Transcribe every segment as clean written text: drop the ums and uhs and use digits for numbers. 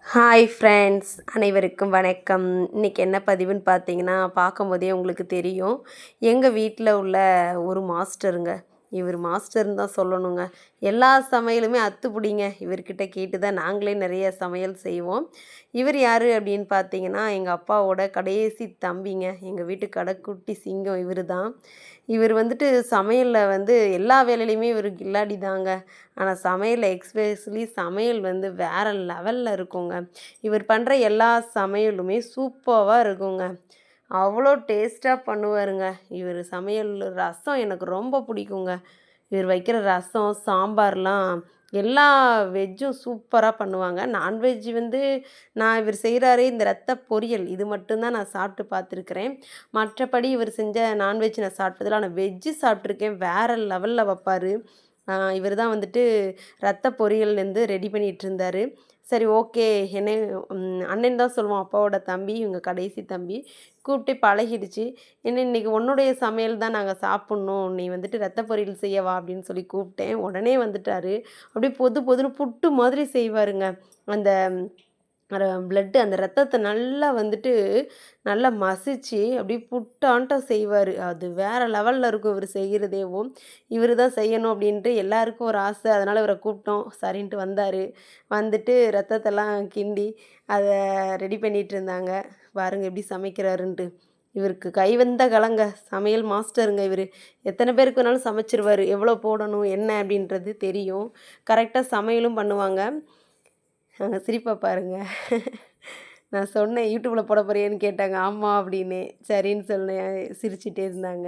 Hi friends, அனைவருக்கும் வணக்கம். இன்றைக்கி என்ன பதிவுன்னு பார்த்தீங்கன்னா, பார்க்கும்போதே உங்களுக்கு தெரியும். எங்கள் வீட்டில் உள்ள ஒரு மாஸ்டருங்க. இவர் மாஸ்டர்னு தான் சொல்லணுங்க. எல்லா சமையலுமே அத்துப்படிங்க. இவர்கிட்ட கேட்டு தான் நாங்களே நிறைய சமையல் செய்வோம். இவர் யார் அப்படின்னு பார்த்தீங்கன்னா, எங்கள் அப்பாவோட கடைசி தம்பிங்க. எங்கள் வீட்டு கடைக்குட்டி சிங்கம் இவர் தான். இவர் வந்துட்டு சமையலில் எல்லா வேலையிலையுமே இவர் கில்லாடி தாங்க. ஆனால் சமையலில் எக்ஸ்பெஷலி சமையல் வேறு லெவலில் இருக்குங்க. இவர் பண்ணுற எல்லா சமையலுமே சூப்பராக இருக்குங்க. அவ்வளோ டேஸ்ட்டாக பண்ணுவாருங்க. இவர் சமையல் ரசம் எனக்கு ரொம்ப பிடிக்குங்க. இவர் வைக்கிற ரசம், சாம்பார்லாம் எல்லா வெஜ்ஜும் சூப்பராக பண்ணுவாங்க. நான்வெஜ் நான் இவர் செய்கிறாரே இந்த ரத்த பொரியல் இது மட்டும்தான் நான் சாப்பிட்டு பார்த்துருக்குறேன். மற்றபடி இவர் செஞ்ச நான்வெஜ் நான் சாப்பிட்டதில்ல. ஆனால் வெஜ்ஜு சாப்பிட்ருக்கேன். வேறு லெவலில் வைப்பார். இவர் தான் ரத்த பொரியல் ரெடி பண்ணிகிட்ருந்தார். சரி, ஓகே. என்ன அண்ணன் தான் சொல்லுவோம், அப்பாவோட தம்பி, இவங்க கடைசி தம்பி. கூப்பிட்டு பழகிடுச்சு. என்ன இன்னைக்கு உன்னுடைய சமையல் தான் நாங்கள் சாப்பிட்ணும், நீ ரத்த பொரியல் செய்யவா அப்படின்னு சொல்லி கூப்பிட்டேன். உடனே வந்துட்டார். அப்படியே பொது பொதுன்னு புட்டு மாதிரி செய்வாருங்க. அந்த பிளட்டு அந்த ரத்தத்தை நல்லா நல்லா மசிச்சு அப்படியே புட்டான்ட்டம் செய்வார். அது வேறு லெவலில் இருக்கும் இவர் செய்கிறதேவும். இவர் தான் செய்யணும் அப்படின்ட்டு எல்லாருக்கும் ஒரு ஆசை. அதனால் இவரை கூப்பிட்டோம். சரின்ட்டு வந்தார். ரத்தத்தெல்லாம் கிண்டி அதை ரெடி பண்ணிகிட்டு இருந்தாங்க. பாருங்கள் எப்படி சமைக்கிறாருன்ட்டு. இவருக்கு கைவந்த கலங்க, சமையல் மாஸ்டருங்க இவர். எத்தனை பேருக்கு வேணாலும் சமைச்சிருவார். எவ்வளோ போடணும் என்ன அப்படின்றது தெரியும். கரெக்டாக சமையலும் பண்ணுவாங்க. அங்கே சிரிப்பை பாருங்க. நான் சொன்னேன், யூடியூப்பில் போட போறியேன்னு கேட்டாங்க. ஆமாம் அப்படின்னே. சரின்னு சொன்னேன். சிரிச்சிட்டே இருந்தாங்க.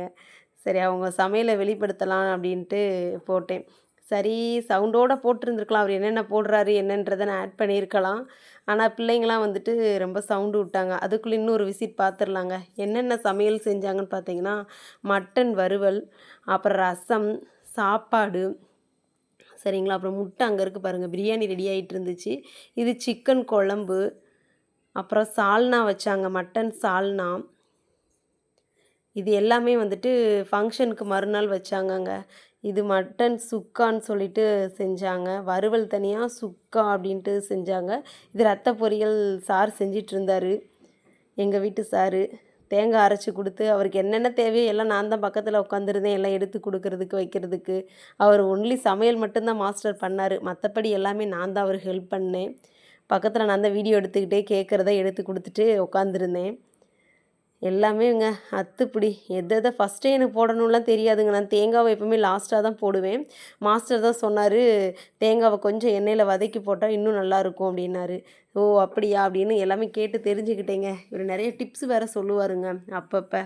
சரி, அவங்க சமையலை வெளிப்படுத்தலாம் அப்படின்ட்டு போட்டேன். சரி, சவுண்டோடு போட்டிருந்துருக்கலாம். அவர் என்னென்ன போடுறாரு என்னன்றதை நான் ஆட் பண்ணியிருக்கலாம். ஆனால் பிள்ளைங்களாம் ரொம்ப சவுண்டு விட்டாங்க. அதுக்குள்ளே இன்னொரு விசிட் பார்த்துடலாங்க. என்னென்ன சமையல் செஞ்சாங்கன்னு பார்த்தீங்கன்னா, மட்டன் வறுவல், அப்புறம் ரசம், சாப்பாடு, சரிங்களா. அப்புறம் முட்டை அங்கே இருக்குது பாருங்கள், பிரியாணி ரெடி ஆகிட்டு இருந்துச்சு. இது சிக்கன் குழம்பு, அப்புறம் சால்னா வச்சாங்க, மட்டன் சால்னா. இது எல்லாமே ஃபங்க்ஷனுக்கு மறுநாள் வச்சாங்கங்க. இது மட்டன் சுக்கான்னு சொல்லிட்டு செஞ்சாங்க. வறுவல் தனியாக, சுக்கா அப்படின்ட்டு செஞ்சாங்க. இது ரத்த பொரியல் சார் செஞ்சிட்ருந்தார், எங்கள் வீட்டு சாரு. தேங்காய் அரைச்சி கொடுத்து அவருக்கு என்னென்ன தேவையோ எல்லாம் நான் தான் பக்கத்தில் உட்காந்துருந்தேன், எல்லாம் எடுத்து கொடுக்கறதுக்கு வைக்கிறதுக்கு. அவர் ஒன்லி சமையல் மட்டும்தான் மாஸ்டர் பண்ணார். மற்றபடி எல்லாமே நான் தான் அவருக்கு ஹெல்ப் பண்ணேன். பக்கத்தில் நான் தான் வீடியோ எடுத்துக்கிட்டே கேட்குறத எடுத்து கொடுத்துட்டு உட்காந்துருந்தேன். எல்லாமேங்க அத்துப்பிடி. எதை ஃபஸ்ட்டே எனக்கு போடணும்லாம் தெரியாதுங்க. நான் தேங்காவை எப்போவுமே லாஸ்ட்டாக தான் போடுவேன். மாஸ்டர் தான் சொன்னார், தேங்காவை கொஞ்சம் எண்ணெயில் வதக்கி போட்டால் இன்னும் நல்லாயிருக்கும் அப்படின்னாரு. ஓ அப்படியா அப்படின்னு எல்லாமே கேட்டு தெரிஞ்சுக்கிட்டேங்க. இவர் நிறைய டிப்ஸ் வேறு சொல்லுவாருங்க அப்பப்போ.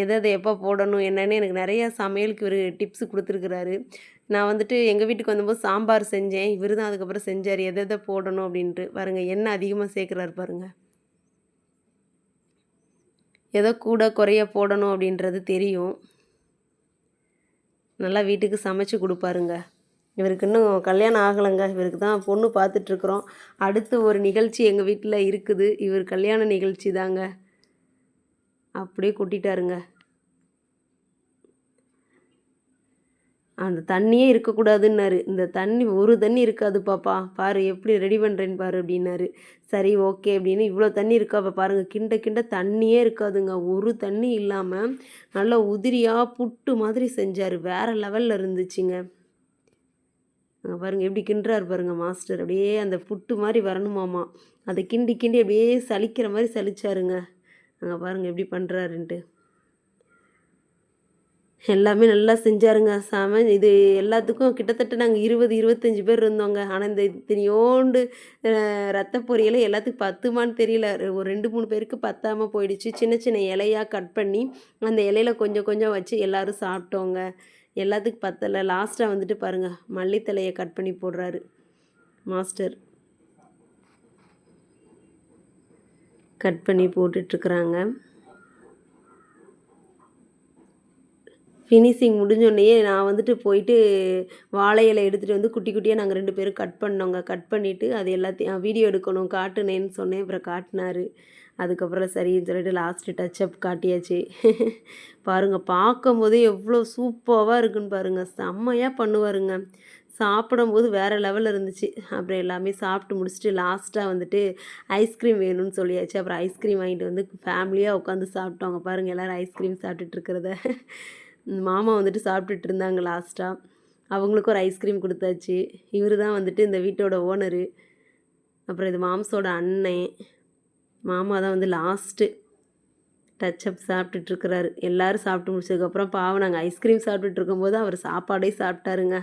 எதை எப்போ போடணும் என்னன்னு எனக்கு நிறையா சமையலுக்கு இவர் டிப்ஸ் கொடுத்துருக்குறாரு. நான் எங்கள் வீட்டுக்கு வந்தபோது சாம்பார் செஞ்சேன். இவர் தான் அதுக்கப்புறம் செஞ்சார், எதை போடணும் அப்படின்ட்டு. பாருங்கள், எண்ணெய் அதிகமாக சேர்க்குறாரு பாருங்கள். ஏதோ கூட குறைய போடணும் அப்படின்றது தெரியும். நல்லா வீட்டுக்கு சமைச்சு கொடுப்பாருங்க. இவருக்கு இன்னும் கல்யாணம் ஆகலைங்க. இவருக்கு தான் பொண்ணு பார்த்துட்ருக்குறோம். அடுத்து ஒரு நிகழ்ச்சி எங்கள் வீட்டில் இருக்குது. இவர் கல்யாண நிகழ்ச்சி தாங்க. அப்படியே கொட்டிட்டாருங்க. அந்த தண்ணியே இருக்கக்கூடாதுன்னாரு. இந்த தண்ணி ஒரு தண்ணி இருக்காது பாப்பா, பாரு எப்படி ரெடி பண்ணுறேன்னு பாரு அப்படின்னாரு. சரி, ஓகே அப்படின்னு. இவ்வளோ தண்ணி இருக்கா அப்போ பாருங்கள், கிண்ட கிண்ட தண்ணியே இருக்காதுங்க. ஒரு தண்ணி இல்லாமல் நல்லா உதிரியாக புட்டு மாதிரி செஞ்சார். வேறு லெவலில் இருந்துச்சுங்க. பாருங்கள் எப்படி கிண்டுறாரு பாருங்கள் மாஸ்டர். அப்படியே அந்த புட்டு மாதிரி வரணுமாமா, அதை கிண்டி கிண்டி அப்படியே சலிக்கிற மாதிரி சலிச்சாருங்க. அங்கே பாருங்கள் எப்படி பண்ணுறாருன்ட்டு. எல்லாமே நல்லா செஞ்சாருங்க. இது எல்லாத்துக்கும் கிட்டத்தட்ட நாங்கள் 20-25 பேர் இருந்தோங்க. ஆனால் இந்த இத்தனையோண்டு ரத்த பொரியலை எல்லாத்துக்கும் பத்துமான்னு தெரியல. ஒரு 2-3 பேருக்கு பத்தாமல் போயிடுச்சு. சின்ன சின்ன இலையாக கட் பண்ணி அந்த இலையில கொஞ்சம் கொஞ்சம் வச்சு எல்லோரும் சாப்பிட்டோங்க. எல்லாத்துக்கும் பத்தலை. லாஸ்ட்டாக பாருங்கள், மல்லித்தலையை கட் பண்ணி போடுறாரு மாஸ்டர். கட் பண்ணி போட்டுட்ருக்குறாங்க. ஃபினிஷிங் முடிஞ்சோடனேயே நான் போயிட்டு வாழை இலை எடுத்துகிட்டு குட்டி குட்டியாக நாங்கள் 2 பேரும் கட் பண்ணோங்க. கட் பண்ணிவிட்டு அது எல்லாத்தையும் வீடியோ எடுக்கணும் காட்டுனேன்னு சொன்னேன். அப்புறம் காட்டினார். அதுக்கப்புறம் சரின்னு சொல்லிட்டு லாஸ்ட்டு டச்சப் காட்டியாச்சு. பாருங்கள், பார்க்கும்போதே எவ்வளோ சூப்பராக இருக்குன்னு பாருங்கள். செம்மையாக பண்ணுவாருங்க. சாப்பிடும்போது வேறு லெவல்ல இருந்துச்சு. அப்புறம் எல்லாமே சாப்பிட்டு முடிச்சுட்டு லாஸ்ட்டாக வந்துட்டு ஐஸ்கிரீம் வேணும்னு சொல்லியாச்சு. அப்புறம் ஐஸ்கிரீம் வாங்கிட்டு வந்து ஃபேமிலியாக உட்காந்து சாப்பிட்டோம். அங்க பாருங்க எல்லாரும் ஐஸ்கிரீம் சாப்பிட்டுட்டு இருக்கிறத. மாமா வந்துட்டு சாப்பிட்டுட்டு இருந்தாங்க லாஸ்ட்டா. அவங்களுக்கும் ஒரு ஐஸ்கிரீம் குடுத்தாச்சு. இவரு தான் வந்துட்டு இந்த வீட்டோட ஓனரு. அப்புறம் இது மாம்ஸோட அண்ணன். மாமா தான் வந்து லாஸ்ட்டு டச் அப் சாப்பிட்டுட்ருக்கிறாரு. எல்லாரும் சாப்பிட்டு முடிச்சதுக்கப்புறம் பாவம் நாங்க ஐஸ்கிரீம் சாப்பிட்டுட்டு இருக்கும்போது அவர் சாப்பாடே சாப்பிட்டாருங்க.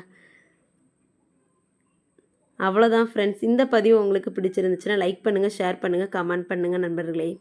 அவ்வளோதான் ஃப்ரெண்ட்ஸ். இந்த பதிவு உங்களுக்கு பிடிச்சிருந்துச்சுன்னா லைக் பண்ணுங்க, ஷேர் பண்ணுங்க, கமெண்ட் பண்ணுங்க நண்பர்களே.